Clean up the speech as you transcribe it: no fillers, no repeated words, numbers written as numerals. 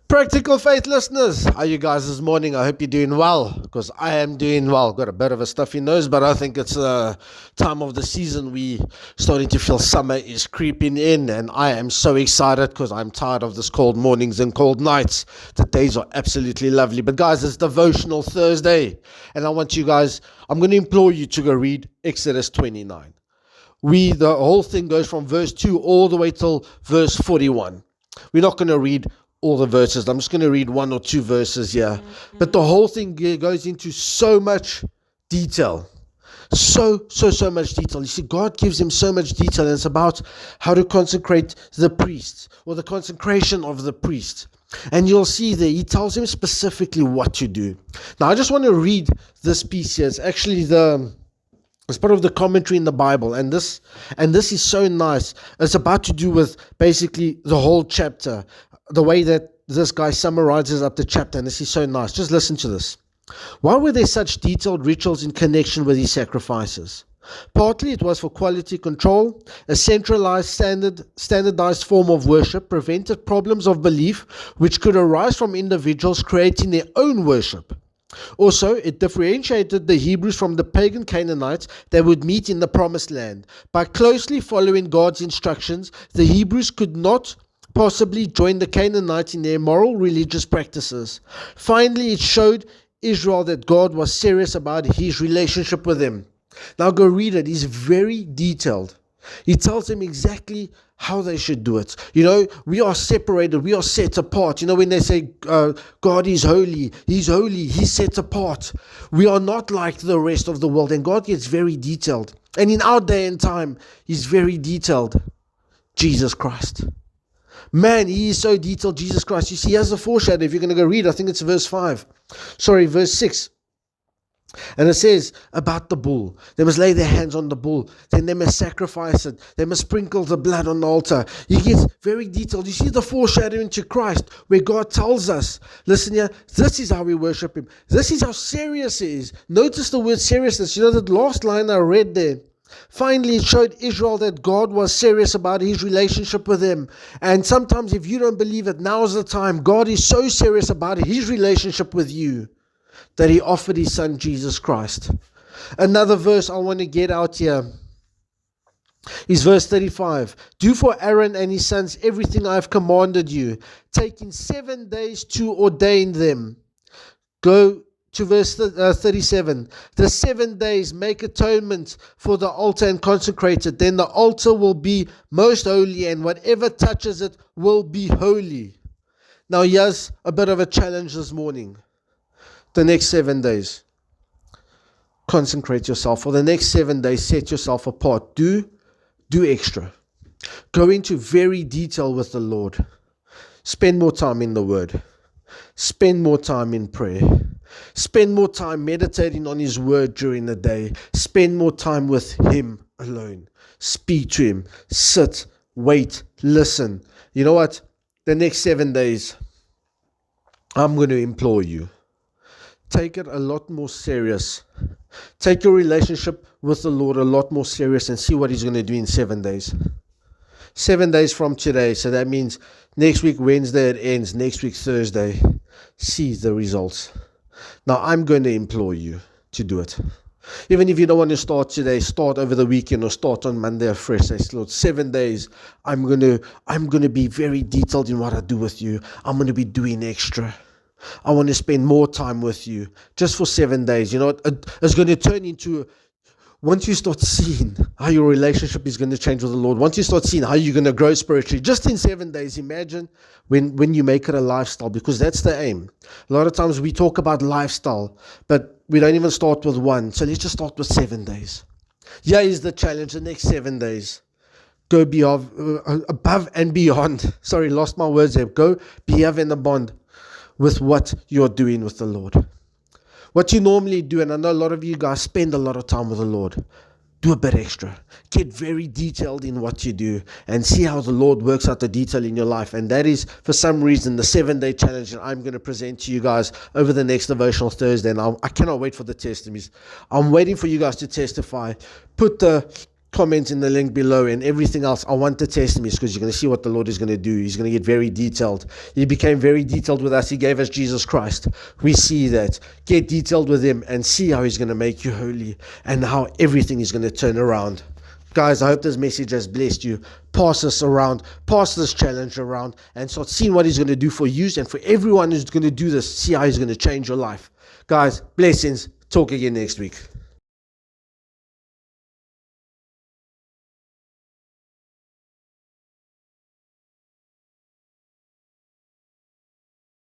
Practical Faith listeners, how are you guys this morning? I hope you're doing well, because I am doing well. Got a bit of a stuffy nose, but I think it's the time of the season. We starting to feel summer is creeping in, and I am so excited because I'm tired of this cold mornings and cold nights. The days are absolutely lovely. But guys, it's Devotional Thursday, and I'm going to implore you to go read Exodus 29. The whole thing goes from verse 2 all the way till verse 41. We're not going to read all the verses. I'm just going to read one or two verses here. But the whole thing goes into so much detail. So much detail. You see, God gives him so much detail, and it's about how to consecrate the priest, or the consecration of the priest. And you'll see there, he tells him specifically what to do. Now, I just want to read this piece here. It's actually it's part of the commentary in the Bible, and this is so nice. It's about to do with basically the whole chapter, the way that this guy summarizes up the chapter, and this is so nice. Just listen to this. Why were there such detailed rituals in connection with these sacrifices? Partly it was for quality control. A centralized, standardized form of worship prevented problems of belief which could arise from individuals creating their own worship. Also, it differentiated the Hebrews from the pagan Canaanites that would meet in the Promised Land. By closely following God's instructions, the Hebrews could not possibly join the Canaanites in their moral religious practices. Finally, it showed Israel that God was serious about his relationship with them. Now go read it. It's very detailed. He tells them exactly how they should do it. We are separated, we are set apart. When they say God is holy, he's set apart. We are not like the rest of the world, and God gets very detailed. And in our day and time, he's very detailed. Jesus Christ. Man, he is so detailed, Jesus Christ. You see, he has a foreshadow. If you're going to go read, I think it's verse 6. And it says about the bull. They must lay their hands on the bull. Then they must sacrifice it. They must sprinkle the blood on the altar. He gets very detailed. You see the foreshadowing to Christ, where God tells us, listen here, this is how we worship him. This is how serious he is. Notice the word seriousness. That last line I read there. Finally, it showed Israel that God was serious about his relationship with them. And sometimes if you don't believe it, now is the time. God is so serious about his relationship with you that he offered his son Jesus Christ. Another verse I want to get out here is verse 35. Do for Aaron and his sons everything I have commanded you, taking 7 days to ordain them. Go to verse 37. The 7 days make atonement for the altar and consecrate it. Then the altar will be most holy, and whatever touches it will be holy. Now here's a bit of a challenge this morning. The next 7 days, consecrate yourself. For the next 7 days, set yourself apart. Do extra. Go into very detail with the Lord. Spend more time in the Word. Spend more time in prayer. Spend more time meditating on his word during the day. Spend more time with him alone. Speak to him. Sit, wait, listen. You know what? The next 7 days, I'm going to implore you. Take it a lot more serious. Take your relationship with the Lord a lot more serious, and see what he's going to do in 7 days. 7 days from today. So that means next week, Wednesday, it ends. Next week, Thursday. See the results. Now, I'm going to implore you to do it. Even if you don't want to start today, start over the weekend or start on Monday afresh. Say, Lord, 7 days, I'm going to be very detailed in what I do with you. I'm going to be doing extra. I want to spend more time with you just for 7 days. It's going to turn into, once you start seeing how your relationship is going to change with the Lord, once you start seeing how you're going to grow spiritually, just in 7 days, imagine when you make it a lifestyle, because that's the aim. A lot of times we talk about lifestyle, but we don't even start with one. So let's just start with 7 days. Here is the challenge, the next 7 days. Go above and beyond. Sorry, lost my words there. Go above and beyond with what you're doing with the Lord. What you normally do, and I know a lot of you guys spend a lot of time with the Lord, do a bit extra. Get very detailed in what you do and see how the Lord works out the detail in your life. And that is, for some reason, the 7-day challenge that I'm going to present to you guys over the next Devotional Thursday. And I cannot wait for the testimonies. I'm waiting for you guys to testify. Put the comment in the link below, and everything else. I want the testimonies because you're going to see what the Lord is going to do. He's going to get very detailed. He became very detailed with us. He gave us Jesus Christ. We see that. Get detailed with him and see how he's going to make you holy and how everything is going to turn around. Guys, I hope this message has blessed you. Pass this around, pass this challenge around, and start seeing what he's going to do for you and for everyone who's going to do this. See how he's going to change your life. Guys, blessings. Talk again next week.